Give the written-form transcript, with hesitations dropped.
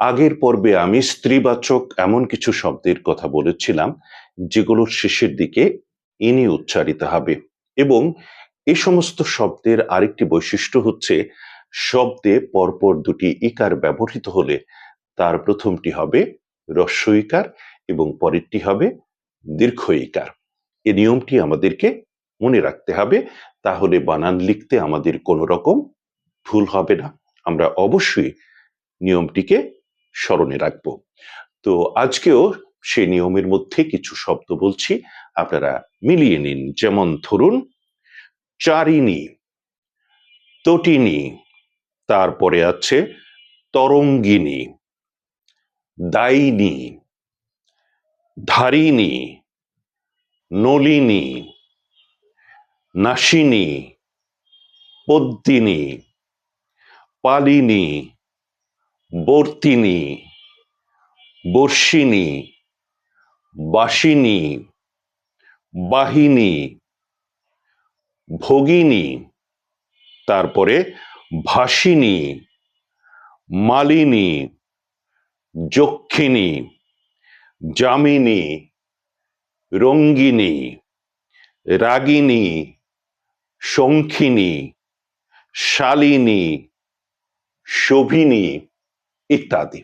আগের পর্বে আমি স্ত্রীবাচক এমন কিছু শব্দের কথা বলেছিলাম যেগুলোর শেষের দিকে ইনি উচ্চারিত হবে, এবং এই সমস্ত শব্দের আরেকটি বৈশিষ্ট্য হচ্ছে শব্দে পরপর দুটি ইকার ব্যবহৃত হলে তার প্রথমটি হবে হ্রস্ব ইকার এবং পরেরটি হবে দীর্ঘ ইকার। এই নিয়মটি আমাদেরকে মনে রাখতে হবে, তাহলে বানান লিখতে আমাদের কোনো রকম ভুল হবে না। আমরা অবশ্যই নিয়মটিকে স্মরণে রাখব। তো আজকেও সেই নিয়মের মধ্যে কিছু শব্দ বলছি, আপনারা মিলিয়ে নিন। যেমন ধরুন চারিণী, তটিনী, তারপরে আছে তরঙ্গিনী, দায়িনী, ধারিণী, নলিনী, নাসিনী, পদ্মিনী, পালিনী, বর্তিনী, বর্ষিণী, বাসিনী, বাহিনী, ভগিনী, তারপরে ভাসিনী, মালিনী, যক্ষিণী, যামিনী, রঙ্গিনী, রাগিনী, শঙ্খিনী, শালিনী, শোভিনী ইত্যাদি।